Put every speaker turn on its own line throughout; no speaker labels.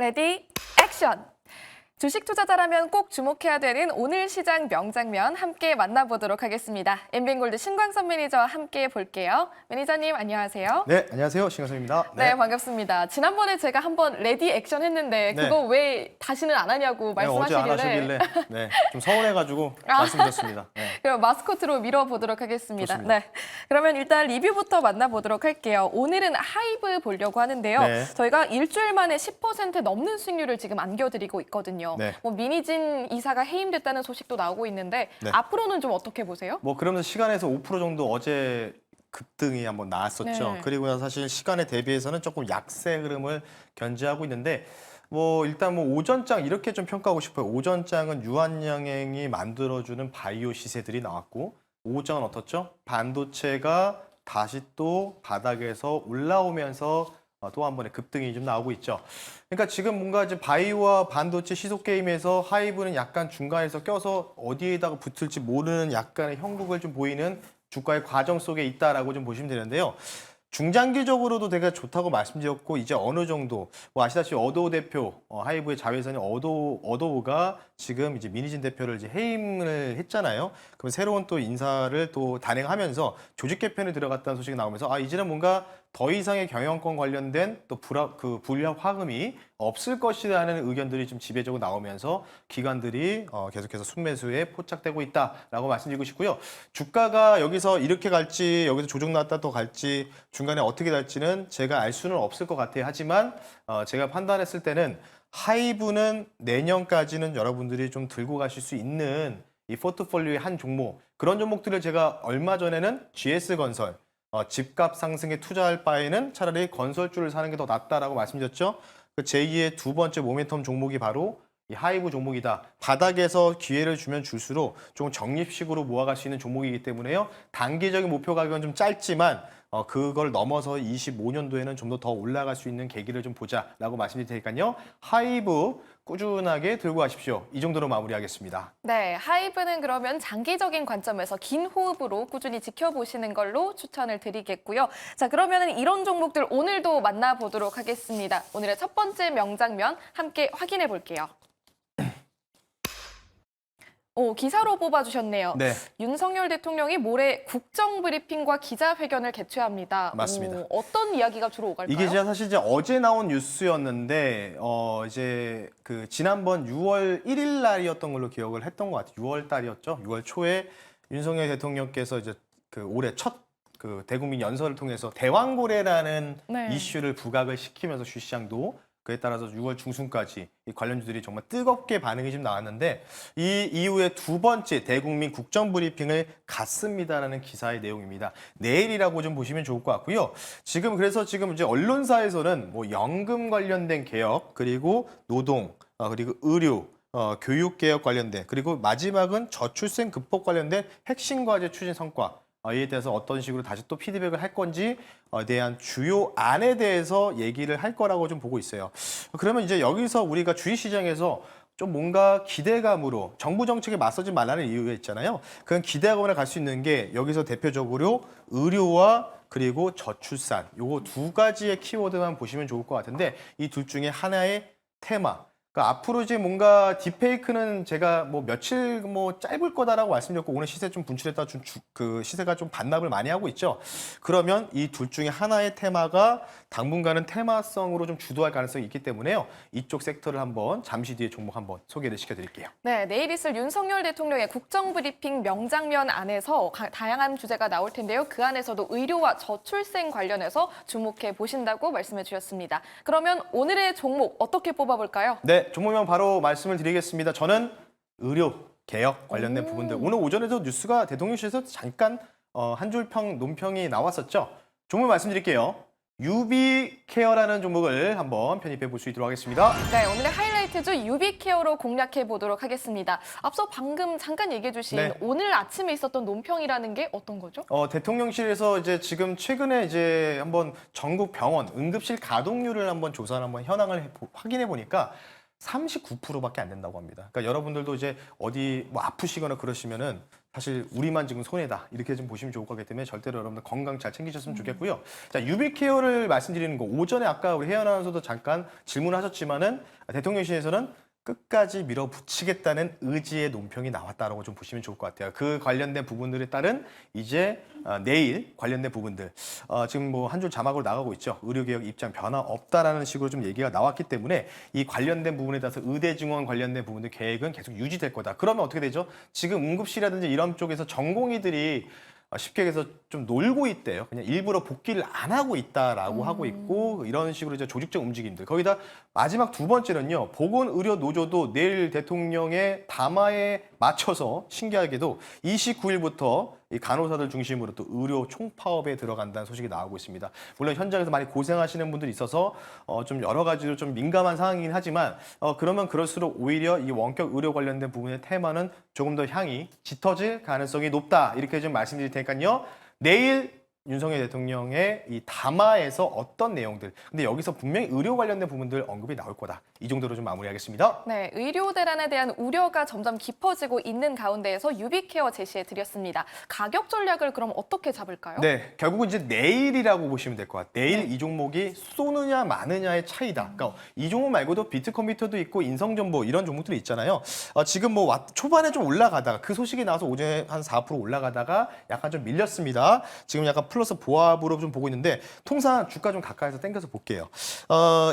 레디, 액션! 주식 투자자라면 꼭 주목해야 되는 오늘 시장 명장면 함께 만나보도록 하겠습니다. 엠빈골드 신광선 매니저와 함께 볼게요. 매니저님 안녕하세요.
네, 안녕하세요. 신광선입니다.
네, 반갑습니다. 지난번에 제가 한번 레디 액션 했는데
네.
그거 왜 다시는 안 하냐고
네, 어제 안
말씀하시길래
하시길래 네, 좀 서운해가지고 말씀드렸습니다. 네.
그럼 마스코트로 밀어보도록 하겠습니다.
좋습니다.
네. 그러면 일단 리뷰부터 만나보도록 할게요. 오늘은 하이브 보려고 하는데요.
네.
저희가 일주일 만에 10% 넘는 수익률을 지금 안겨드리고 있거든요.
네.
뭐 미니진 이사가 해임됐다는 소식도 나오고 있는데
네.
앞으로는 좀 어떻게 보세요?
뭐 그러면서 시간에서 5% 정도 어제 급등이 한번 나왔었죠.
네.
그리고 나서 사실 시간에 대비해서는 조금 약세 흐름을 견지하고 있는데 뭐 일단 뭐 오전장 이렇게 좀 평가하고 싶어요. 오전장은 유한양행이 만들어주는 바이오 시세들이 나왔고 오후장은 어떻죠? 반도체가 다시 또 바닥에서 올라오면서 또 한 번의 급등이 좀 나오고 있죠. 그러니까 지금 뭔가 이제 바이오와 반도체 시속 게임에서 하이브는 약간 중간에서 껴서 어디에다가 붙을지 모르는 약간의 형국을 좀 보이는 주가의 과정 속에 있다라고 좀 보시면 되는데요. 중장기적으로도 되게 좋다고 말씀드렸고 이제 어느 정도 뭐 아시다시피 어도우 대표 하이브의 자회사인 어도우가 지금 이제 민희진 대표를 이제 해임을 했잖아요. 그럼 새로운 또 인사를 또 단행하면서 조직 개편에 들어갔다는 소식이 나오면서 이제는 뭔가 더 이상의 경영권 관련된 또 불합 화금이 없을 것이라는 의견들이 좀 지배적으로 나오면서 기관들이 계속해서 순매수에 포착되고 있다라고 말씀드리고 싶고요. 주가가 여기서 이렇게 갈지 여기서 조정 나왔다 또 갈지 중간에 어떻게 될지는 제가 알 수는 없을 것 같아요. 하지만 제가 판단했을 때는 하이브는 내년까지는 여러분들이 좀 들고 가실 수 있는 이 포트폴리오의 한 종목 그런 종목들을 제가 얼마 전에는 GS건설 집값 상승에 투자할 바에는 차라리 건설주를 사는 게 더 낫다라고 말씀드렸죠. 그 제2의 두 번째 모멘텀 종목이 바로 이 하이브 종목이다. 바닥에서 기회를 주면 줄수록 조금 적립식으로 모아갈 수 있는 종목이기 때문에요. 단기적인 목표 가격은 좀 짧지만 그걸 넘어서 25년도에는 좀 더 올라갈 수 있는 계기를 좀 보자라고 말씀드릴 테니까요. 하이브 꾸준하게 들고 가십시오. 이 정도로 마무리하겠습니다.
네, 하이브는 그러면 장기적인 관점에서 긴 호흡으로 꾸준히 지켜보시는 걸로 추천을 드리겠고요. 자, 그러면 이런 종목들 오늘도 만나보도록 하겠습니다. 오늘의 첫 번째 명장면 함께 확인해 볼게요. 기사로 뽑아주셨네요.
네.
윤석열 대통령이 모레 국정브리핑과 기자회견을 개최합니다.
맞습니다.
어떤 이야기가 주로 오갈까요?
이게 제가 사실 이제 어제 나온 뉴스였는데 이제 그 지난번 6월 1일 날이었던 걸로 기억을 했던 것 같아요. 6월 달이었죠. 6월 초에 윤석열 대통령께서 이제 그 올해 첫 그 대국민 연설을 통해서 대왕고래라는
네.
이슈를 부각을 시키면서 주시장도 그에 따라서 6월 중순까지 이 관련주들이 정말 뜨겁게 반응이 좀 나왔는데 이 이후에 두 번째 대국민 국정브리핑을 갖습니다라는 기사의 내용입니다. 내일이라고 좀 보시면 좋을 것 같고요. 그래서 지금 이제 언론사에서는 뭐 연금 관련된 개혁 그리고 노동 그리고 의료 교육 개혁 관련된 그리고 마지막은 저출생 극복 관련된 핵심 과제 추진 성과 이에 대해서 어떤 식으로 다시 또 피드백을 할 건지에 대한 주요 안에 대해서 얘기를 할 거라고 좀 보고 있어요. 그러면 이제 여기서 우리가 주식시장에서 좀 뭔가 기대감으로 정부 정책에 맞서지 말라는 이유가 있잖아요. 그런 기대감으로 갈 수 있는 게 여기서 대표적으로 의료와 그리고 저출산 요거 두 가지의 키워드만 보시면 좋을 것 같은데 이 둘 중에 하나의 테마 그러니까 앞으로 이제 뭔가 딥페이크는 제가 뭐 며칠 뭐 짧을 거다라고 말씀드렸고 오늘 시세 좀 분출했다 그 시세가 좀 반납을 많이 하고 있죠. 그러면 이 둘 중에 하나의 테마가 당분간은 테마성으로 좀 주도할 가능성이 있기 때문에요. 이쪽 섹터를 한번 잠시 뒤에 종목 한번 소개를 시켜드릴게요.
네, 내일 있을 윤석열 대통령의 국정브리핑 명장면 안에서 다양한 주제가 나올 텐데요. 그 안에서도 의료와 저출생 관련해서 주목해 보신다고 말씀해 주셨습니다. 그러면 오늘의 종목 어떻게 뽑아볼까요?
네, 종목명 바로 말씀을 드리겠습니다. 저는 의료 개혁 관련된 부분들 오늘 오전에도 뉴스가 대통령실에서 잠깐 한 줄 논평이 나왔었죠. 종목 말씀드릴게요. 유비케어라는 종목을 한번 편입해 볼 수 있도록 하겠습니다.
네, 오늘의 하이라이트주 유비케어로 공략해 보도록 하겠습니다. 앞서 방금 잠깐 얘기해 주신
네.
오늘 아침에 있었던 논평이라는 게 어떤 거죠?
대통령실에서 이제 지금 최근에 이제 한번 전국 병원 응급실 가동률을 한번 조사를 한번 현황을 확인해 보니까 39%밖에 안 된다고 합니다. 그러니까 여러분들도 이제 어디 뭐 아프시거나 그러시면은 사실 우리만 지금 손해다 이렇게 좀 보시면 좋을 거기 때문에 절대로 여러분들 건강 잘 챙기셨으면 좋겠고요. 자, 유비케어를 말씀드리는 거 오전에 아까 우리 혜연 아나운서도 잠깐 질문하셨지만은 대통령실에서는 끝까지 밀어붙이겠다는 의지의 논평이 나왔다라고 좀 보시면 좋을 것 같아요. 그 관련된 부분들에 따른 이제 내일 관련된 부분들 지금 뭐 한 줄 자막으로 나가고 있죠. 의료개혁 입장 변화 없다라는 식으로 좀 얘기가 나왔기 때문에 이 관련된 부분에 따라서 의대 증원 관련된 부분들 계획은 계속 유지될 거다. 그러면 어떻게 되죠? 지금 응급실이라든지 이런 쪽에서 전공의들이 쉽게 얘기해서 좀 놀고 있대요. 그냥 일부러 복귀를 안 하고 있다라고 하고 있고 이런 식으로 이제 조직적 움직임들. 거기다 마지막 두 번째는요. 보건의료노조도 내일 대통령의 담화에 맞춰서 신기하게도 29일부터 이 간호사들 중심으로 또 의료 총파업에 들어간다는 소식이 나오고 있습니다. 물론 현장에서 많이 고생하시는 분들이 있어서 좀 여러 가지로 좀 민감한 상황이긴 하지만 그러면 그럴수록 오히려 이 원격 의료 관련된 부분의 테마는 조금 더 향이 짙어질 가능성이 높다. 이렇게 좀 말씀드릴 테니까요. 내일 윤석열 대통령의 이 담화에서 어떤 내용들, 근데 여기서 분명히 의료 관련된 부분들 언급이 나올 거다. 이 정도로 좀 마무리하겠습니다.
네, 의료 대란에 대한 우려가 점점 깊어지고 있는 가운데에서 유비케어 제시해 드렸습니다. 가격 전략을 그럼 어떻게 잡을까요?
네, 결국은 이제 내일이라고 보시면 될 것 같아요. 내일 이 종목이 쏘느냐 마느냐의 차이다. 그러니까 이 종목 말고도 비트컴퓨터도 있고 인성정보 이런 종목들이 있잖아요. 지금 뭐 초반에 좀 올라가다가 그 소식이 나와서 오전에 한 4% 올라가다가 약간 좀 밀렸습니다. 지금 약간 플러스 보합으로 좀 보고 있는데 통상 주가 좀 가까이서 당겨서 볼게요.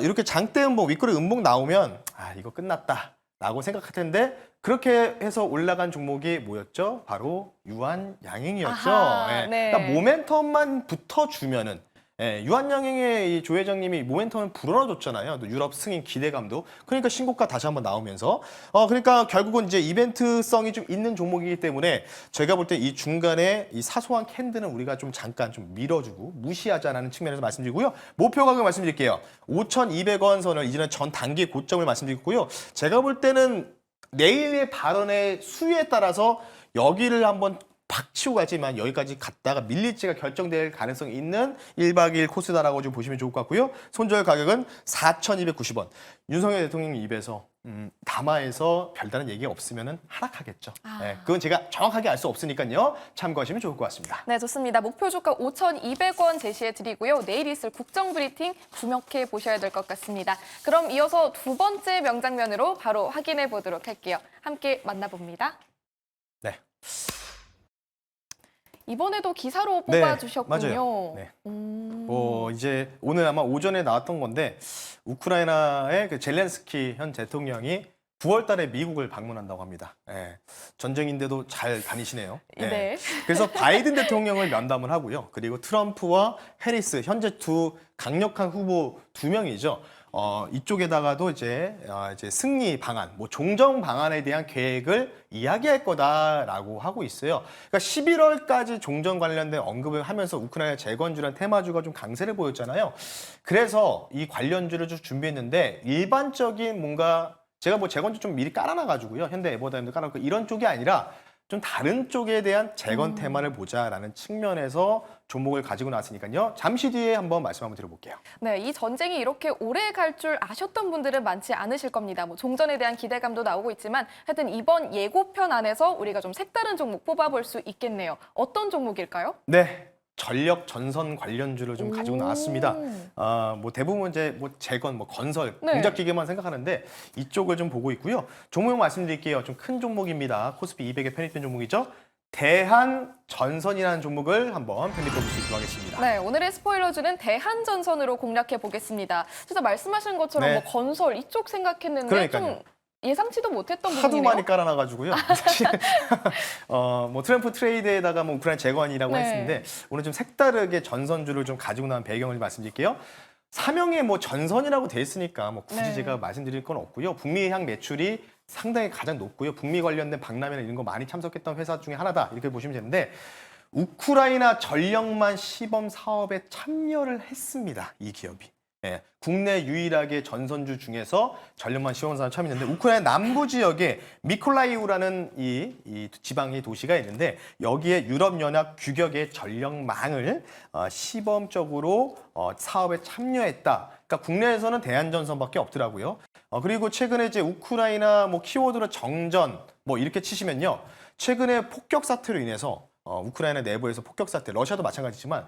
이렇게 장대 음봉, 윗꼬리 음봉 나오면 이거 끝났다. 라고 생각할 텐데 그렇게 해서 올라간 종목이 뭐였죠? 바로 유한양행이었죠.
아하,
예.
네.
그러니까 모멘텀만 붙어주면은 유한양행의 이 조 회장님이 모멘텀을 불어넣어줬잖아요. 또 유럽 승인 기대감도. 그러니까 신고가 다시 한번 나오면서 그러니까 결국은 이제 이벤트성이 좀 있는 종목이기 때문에 제가 볼 때 이 중간에 이 사소한 캔들은 우리가 좀 잠깐 좀 밀어주고 무시하자라는 측면에서 말씀드리고요. 목표 가격 말씀드릴게요. 5,200원 선을 이제는 전 단기 고점을 말씀드리고요. 제가 볼 때는 내일의 발언의 수위에 따라서 여기를 한번 팍 치고 가지만 여기까지 갔다가 밀릴지가 결정될 가능성이 있는 1박 2일 코스다라고 좀 보시면 좋을 것 같고요. 손절 가격은 4,290원. 윤석열 대통령 입에서 담화에서 별다른 얘기가 없으면 하락하겠죠. 네, 그건 제가 정확하게 알 수 없으니까요. 참고하시면 좋을 것 같습니다.
네, 좋습니다. 목표 주가 5,200원 제시해 드리고요. 내일 있을 국정 브리핑 주목해 보셔야 될 것 같습니다. 그럼 이어서 두 번째 명장면으로 바로 확인해 보도록 할게요. 함께 만나봅니다.
네.
이번에도 기사로
네,
뽑아주셨군요.
맞아요. 네. 이제 오늘 아마 오전에 나왔던 건데 우크라이나의 그 젤렌스키 현 대통령이 9월 달에 미국을 방문한다고 합니다. 전쟁인데도 잘 다니시네요.
네.
그래서 바이든 대통령을 면담을 하고요. 그리고 트럼프와 해리스 현재 두 강력한 후보 두 명이죠. 이쪽에다가도 이제 승리 방안, 뭐 종정 방안에 대한 계획을 이야기할 거다라고 하고 있어요. 그러니까 11월까지 종전 관련된 언급을 하면서 우크라이나 재건주라는 테마주가 좀 강세를 보였잖아요. 그래서 이 관련주를 좀 준비했는데 일반적인 뭔가 제가 뭐 재건주 좀 미리 깔아놔가지고요. 현대 에버다임도 깔아놓고 이런 쪽이 아니라 좀 다른 쪽에 대한 재건 테마를 보자라는 측면에서 종목을 가지고 나왔으니까요. 잠시 뒤에 한번 말씀 한번 드려볼게요.
네, 이 전쟁이 이렇게 오래 갈 줄 아셨던 분들은 많지 않으실 겁니다. 뭐 종전에 대한 기대감도 나오고 있지만 하여튼 이번 예고편 안에서 우리가 좀 색다른 종목 뽑아볼 수 있겠네요. 어떤 종목일까요?
네. 전력 전선 관련주를 좀 가지고 나왔습니다. 뭐 대부분 이제 뭐 재건, 뭐 건설,
네.
공작 기계만 생각하는데 이쪽을 좀 보고 있고요. 종목 말씀드릴게요. 좀 큰 종목입니다. 코스피 200에 편입된 종목이죠. 대한전선이라는 종목을 한번 편입해 볼 수 있도록 하겠습니다.
네, 오늘의 스포일러주는 대한전선으로 공략해 보겠습니다. 진짜 말씀하신 것처럼
네.
뭐 건설 이쪽 생각했는데
그러니까요.
좀 예상치도 못했던
하도
부분이네요.
많이 깔아놔가지고요. 사실 뭐 트램프 트레이드에다가 뭐 우크라이나 재건이라고
네.
했는데 오늘 좀 색다르게 전선주를 좀 가지고 나온 배경을 말씀드릴게요. 사명에 뭐 전선이라고 돼 있으니까 뭐 굳이
네.
제가 말씀드릴 건 없고요. 북미 향 매출이 상당히 가장 높고요. 북미 관련된 박람회나 이런 거 많이 참석했던 회사 중에 하나다 이렇게 보시면 되는데 우크라이나 전력만 시범 사업에 참여를 했습니다. 이 기업이. 국내 유일하게 전선주 중에서 전력만 시험사에 참여했는데 우크라이나 남부 지역에 미콜라이우라는 이 지방의 도시가 있는데 여기에 유럽연합 규격의 전력망을 시범적으로 사업에 참여했다. 그러니까 국내에서는 대한전선밖에 없더라고요. 그리고 최근에 이제 우크라이나 뭐 키워드로 정전 뭐 이렇게 치시면요. 최근에 폭격 사태로 인해서 우크라이나 내부에서 폭격 사태, 러시아도 마찬가지지만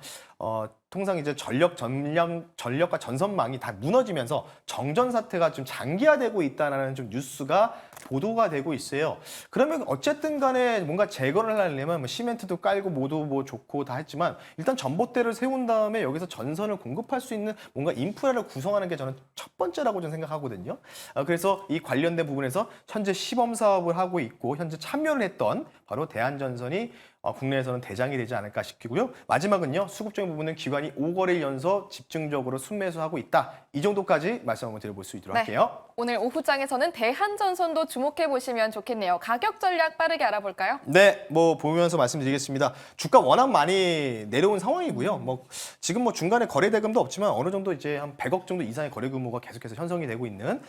통상 이제 전력과 전선망이 다 무너지면서 정전 사태가 좀 장기화되고 있다는 좀 뉴스가 보도가 되고 있어요. 그러면 어쨌든 간에 뭔가 제거를 하려면 뭐 시멘트도 깔고 모두 뭐 좋고 다 했지만 일단 전봇대를 세운 다음에 여기서 전선을 공급할 수 있는 뭔가 인프라를 구성하는 게 저는 첫 번째라고 저는 생각하거든요. 그래서 이 관련된 부분에서 현재 시범 사업을 하고 있고 현재 참여를 했던 바로 대한전선이 국내에서는 대장이 되지 않을까 싶고요. 마지막은요. 수급적인 부분은 기관이 5거래일 연속 집중적으로 순매수하고 있다. 이 정도까지 말씀 한번 드려볼 수 있도록 할게요.
오늘 오후장에서는 대한전선도 주목해 보시면 좋겠네요. 가격 전략 빠르게 알아볼까요?
네, 뭐 보면서 말씀드리겠습니다. 주가 워낙 많이 내려온 상황이고요. 뭐 지금 뭐 중간에 거래 대금도 없지만 어느 정도 이제 한 100억 정도 이상의 거래 규모가 계속해서 형성이 되고 있는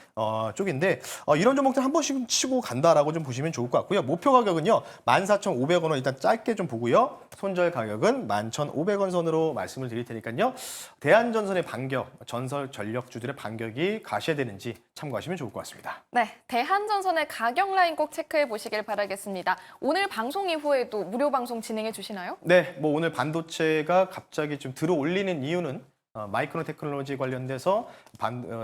쪽인데 이런 종목들 한 번씩 치고 간다라고 좀 보시면 좋을 것 같고요. 목표 가격은요 14,500원을 일단 짧게 좀 보고요. 손절 가격은 11,500원 선으로 말씀을 드릴 테니까요. 대한전선의 반격, 전설 전력주들의 반격이 가시화되는지 참고하시면 좋을 것 같습니다.
네, 대한전선의 가격 라인 꼭 체크해 보시길 바라겠습니다. 오늘 방송 이후에도 무료 방송 진행해 주시나요?
네, 뭐 오늘 반도체가 갑자기 좀 들어올리는 이유는 마이크론 테크놀로지 관련돼서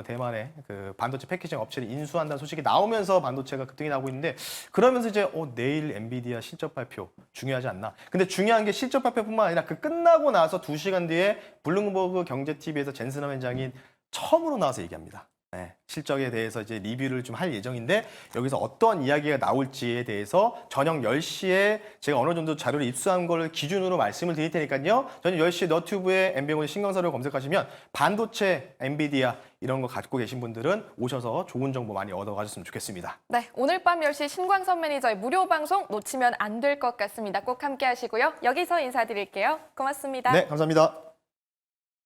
대만의 그 반도체 패키징 업체를 인수한다는 소식이 나오면서 반도체가 급등이 나오고 있는데 그러면서 이제 내일 엔비디아 실적 발표 중요하지 않나. 근데 중요한 게 실적 발표뿐만 아니라 그 끝나고 나서 2시간 뒤에 블룸버그 경제TV에서 젠슨함 회장이 처음으로 나와서 얘기합니다. 네, 실적에 대해서 이제 리뷰를 좀 할 예정인데 여기서 어떤 이야기가 나올지에 대해서 저녁 10시에 제가 어느 정도 자료를 입수한 걸 기준으로 말씀을 드릴 테니까요. 저녁 10시에 너튜브에 MBN의 신강사를 검색하시면 반도체, 엔비디아 이런 거 갖고 계신 분들은 오셔서 좋은 정보 많이 얻어가셨으면 좋겠습니다.
네, 오늘 밤 10시 신광선 매니저의 무료 방송 놓치면 안 될 것 같습니다. 꼭 함께 하시고요. 여기서 인사드릴게요. 고맙습니다.
네, 감사합니다.